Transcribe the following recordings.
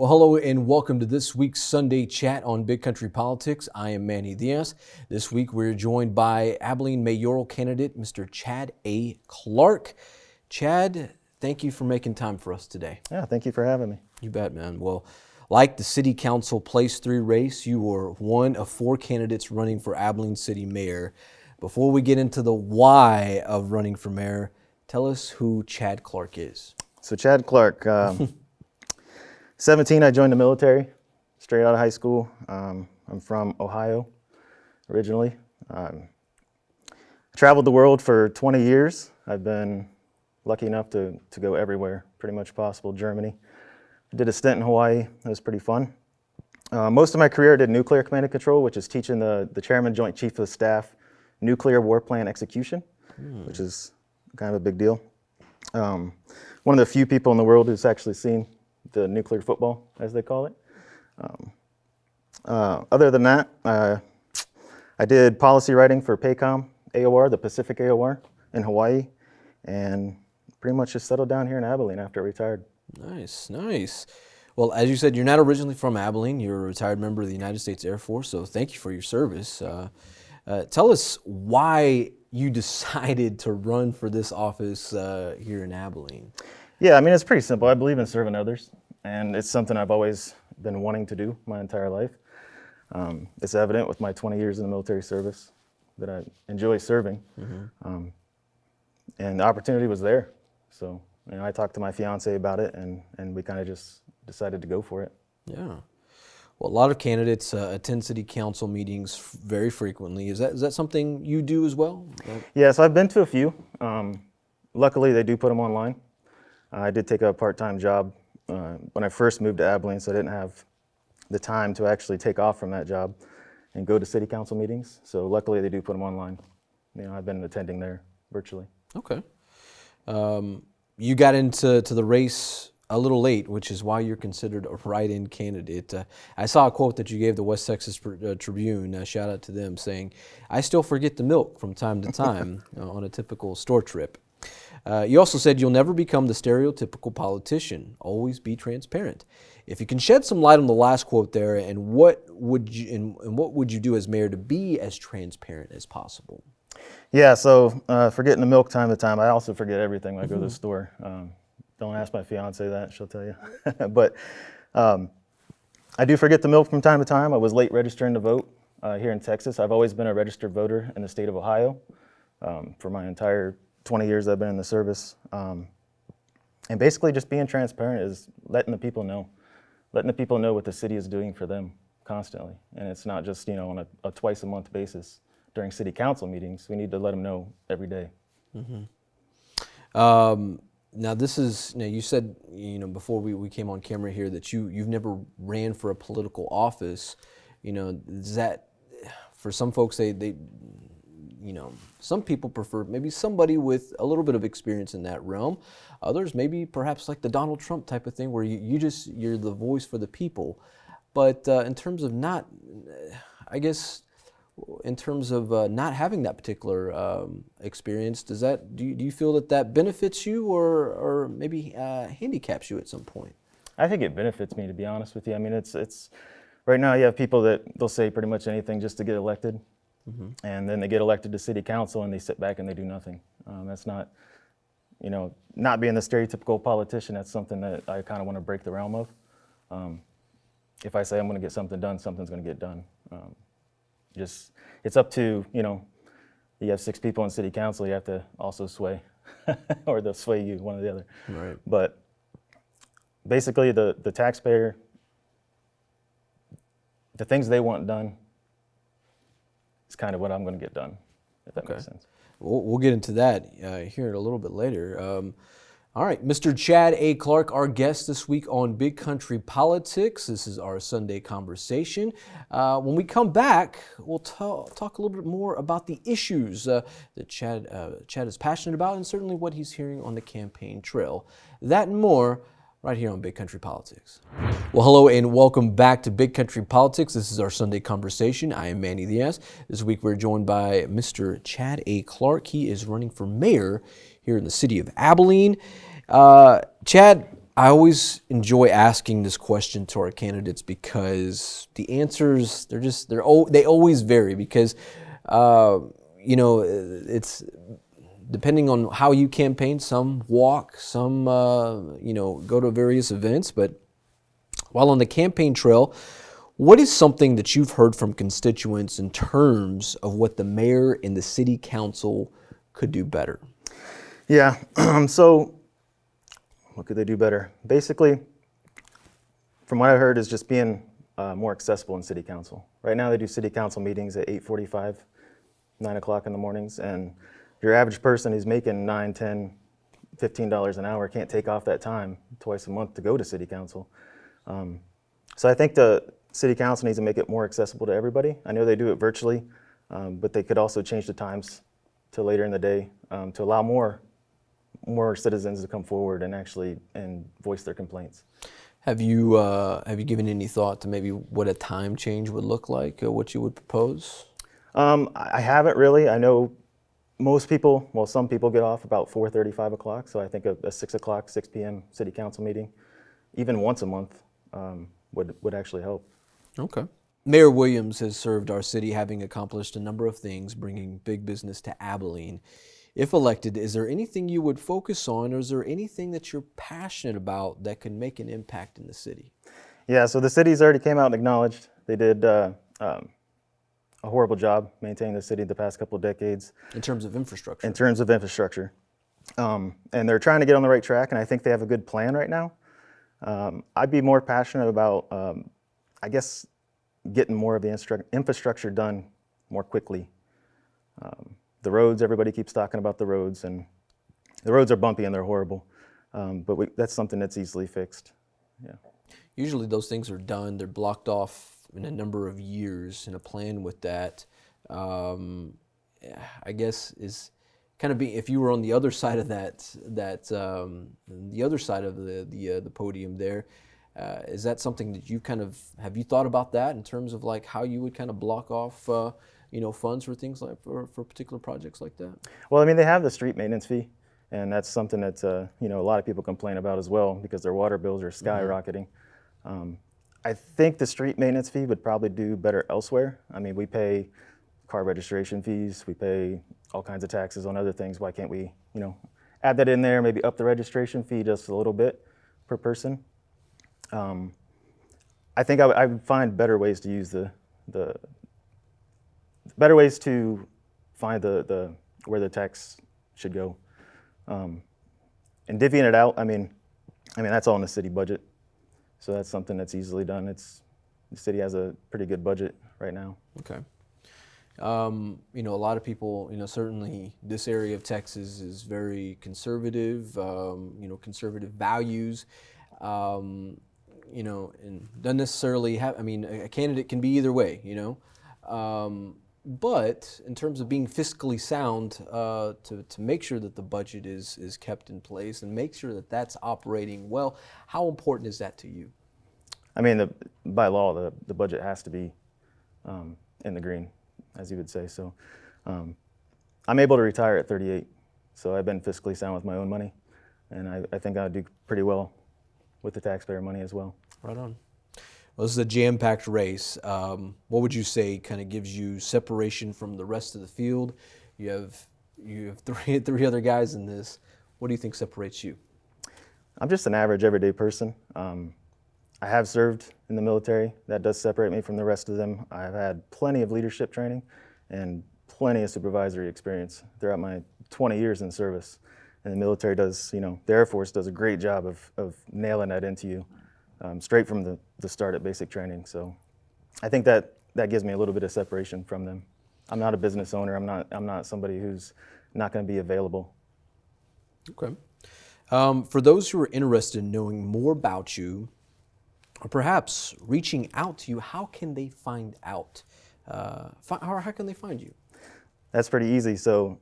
Well, hello and welcome to this week's Sunday Chat on Big Country Politics. I am Manny Diaz. This week we're joined by Abilene mayoral candidate, Mr. Chad A. Clark. Chad, thank you for making time for us today. Yeah, thank you for having me. You bet, man. Well, like the City Council Place 3 race, you were one of 4 candidates running for Abilene City Mayor. Before we get into the why of running for mayor, tell us who Chad Clark is. So Chad Clark, 17, I joined the military, straight out of high school. I'm from Ohio originally. Traveled the world for 20 years. I've been lucky enough to go everywhere, pretty much possible. Germany. Did a stint in Hawaii. That was pretty fun. Most of my career I did nuclear command and control, which is teaching the chairman, joint chief of staff, nuclear war plan execution, which is kind of a big deal. One of the few people in the world who's actually seen the nuclear football, as they call it. Other than that, I did policy writing for PACOM AOR, the Pacific AOR in Hawaii, and pretty much just settled down here in Abilene after I retired. Nice, nice. Well, as you said, you're not originally from Abilene. You're a retired member of the United States Air Force, so thank you for your service. Tell us why you decided to run for this office here in Abilene. Yeah, I mean, it's pretty simple. I believe in serving others, and it's something I've always been wanting to do my entire life. It's evident with my 20 years in the military service that I enjoy serving, and the opportunity was there. So, you know, I talked to my fiance about it, and we kind of just decided to go for it. Yeah. Well, a lot of candidates attend city council meetings very frequently. Is that something you do as well? Yeah, so I've been to a few. Luckily, they do put them online. I did take a part-time job when I first moved to Abilene, so I didn't have the time to actually take off from that job and go to city council meetings. So luckily, they do put them online. You know, I've been attending there virtually. Okay. You got into the race a little late, which is why you're considered a write-in candidate. I saw a quote that you gave the West Texas Tribune, shout out to them, saying, "I still forget the milk from time to time on a typical store trip." You also said you'll never become the stereotypical politician. Always be transparent. If you can shed some light on the last quote there, and what would you do as mayor to be as transparent as possible? Yeah, so forgetting the milk time to time, I also forget everything when I go to the store. Don't ask my fiance that, she'll tell you. But I do forget the milk from time to time. I was late registering to vote here in Texas. I've always been a registered voter in the state of Ohio for my entire 20 years I've been in the service. And basically just being transparent is letting the people know what the city is doing for them constantly. And it's not just, you know, on a twice a month basis during city council meetings. We need to let them know every day. Now this is, you said, before we came on camera here that you've never ran for a political office. Is that, for some folks, they some people prefer maybe somebody with a little bit of experience in that realm. Others maybe perhaps like the Donald Trump type of thing where you're the voice for the people. But in terms of not having that particular experience, do you feel that benefits you or maybe handicaps you at some point? I think it benefits me, to be honest with you. I mean, it's right now you have people that they'll say pretty much anything just to get elected. And then they get elected to city council and they sit back and they do nothing. That's not, not being the stereotypical politician. That's something that I kind of want to break the realm of. If I say I'm going to get something done, something's going to get done. It's up to, you have 6 people in city council, you have to also sway, or they'll sway you, one or the other. Right. But basically the taxpayer, the things they want done, is kind of what I'm going to get done, if that makes sense. We'll get into that here a little bit later. All right, Mr. Chad A. Clark, our guest this week on Big Country Politics. This is our Sunday conversation. When we come back, we'll talk a little bit more about the issues that Chad is passionate about and certainly what he's hearing on the campaign trail. That and more right here on Big Country Politics. Well, hello and welcome back to Big Country Politics. This is our Sunday conversation. I am Manny Diaz. This week we're joined by Mr. Chad A. Clark. He is running for mayor here in the city of Abilene. Chad, I always enjoy asking this question to our candidates because the answers they always vary because it's depending on how you campaign. Some walk, some go to various events. But while on the campaign trail, what is something that you've heard from constituents in terms of what the mayor and the city council could do better? Yeah. So what could they do better? Basically, from what I heard, is just being more accessible in city council. Right now, they do city council meetings at 8:45, 9 o'clock in the mornings, and your average person who's making $9, $10, $15 an hour can't take off that time twice a month to go to city council. So I think the city council needs to make it more accessible to everybody. I know they do it virtually, but they could also change the times to later in the day to allow more citizens to come forward and voice their complaints. Have you given any thought to maybe what a time change would look like, or what you would propose? I haven't really. I know some people get off about 4:30, 5 o'clock, so I think a 6 o'clock, 6 p.m. city council meeting, even once a month, would actually help. Okay. Mayor Williams has served our city, having accomplished a number of things, bringing big business to Abilene. If elected, is there anything you would focus on, or is there anything that you're passionate about that can make an impact in the city? Yeah, so the city's already came out and acknowledged they did a horrible job maintaining the city the past couple of decades. In terms of infrastructure? In terms of infrastructure. And they're trying to get on the right track, and I think they have a good plan right now. I'd be more passionate about, getting more of the infrastructure done more quickly. The roads, everybody keeps talking about the roads, and the roads are bumpy and they're horrible. But that's something that's easily fixed. Yeah. Usually those things are done, they're blocked off in a number of years, and a plan with that, I guess, is kind of if you were on the other side of the other side of the podium there, is that something that have you thought about that in terms of like how you would kind of block off funds for things like for particular projects like that? Well, I mean, they have the street maintenance fee, and that's something that a lot of people complain about as well because their water bills are skyrocketing. I think the street maintenance fee would probably do better elsewhere. I mean, we pay car registration fees, we pay all kinds of taxes on other things. Why can't we, add that in there, maybe up the registration fee just a little bit per person? I think I would find better ways to use better ways to find the where the tax should go. And divvying it out, I mean that's all in the city budget. So that's something that's easily done. The city has a pretty good budget right now. Okay. A lot of people, certainly this area of Texas is very conservative, conservative values, and doesn't necessarily have, a candidate can be either way, but in terms of being fiscally sound, to make sure that the budget is kept in place and make sure that that's operating well, how important is that to you? I mean, by law, the budget has to be in the green, as you would say. So I'm able to retire at 38, so I've been fiscally sound with my own money, and I think I'll do pretty well with the taxpayer money as well. Right on. Well, this is a jam-packed race. What would you say kind of gives you separation from the rest of the field? You have three other guys in this. What do you think separates you? I'm just an average, everyday person. I have served in the military. That does separate me from the rest of them. I've had plenty of leadership training and plenty of supervisory experience throughout my 20 years in service. And the military does, the Air Force does a great job of nailing that into you straight from the start at basic training. So I think that gives me a little bit of separation from them. I'm not a business owner. I'm not somebody who's not going to be available. Okay. For those who are interested in knowing more about you, or perhaps reaching out to you, how can they find out? How can they find you? That's pretty easy. So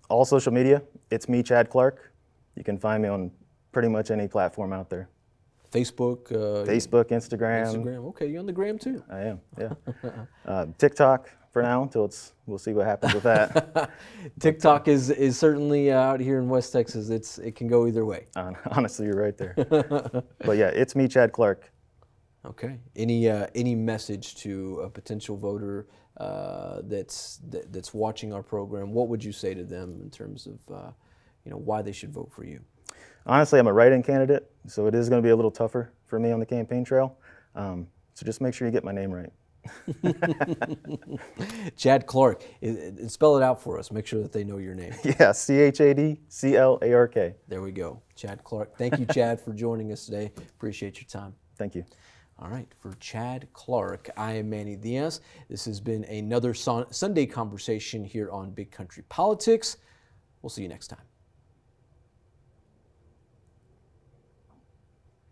all social media, it's me, Chad Clark. You can find me on pretty much any platform out there. Facebook? Facebook, Instagram. Instagram. Okay, you on the gram too? I am, yeah. TikTok for now until we'll see what happens with that. TikTok is certainly out here in West Texas. It can go either way. Honestly, you're right there. But yeah, it's me, Chad Clark. Okay. Any message to a potential voter that's watching our program? What would you say to them in terms of why they should vote for you? Honestly, I'm a write-in candidate, so it is going to be a little tougher for me on the campaign trail. So just make sure you get my name right. Chad Clark. Spell it out for us. Make sure that they know your name. Yeah, ChadClark. There we go. Chad Clark. Thank you, Chad, for joining us today. Appreciate your time. Thank you. All right, for Chad Clark, I am Manny Diaz. This has been another Sunday conversation here on Big Country Politics. We'll see you next time.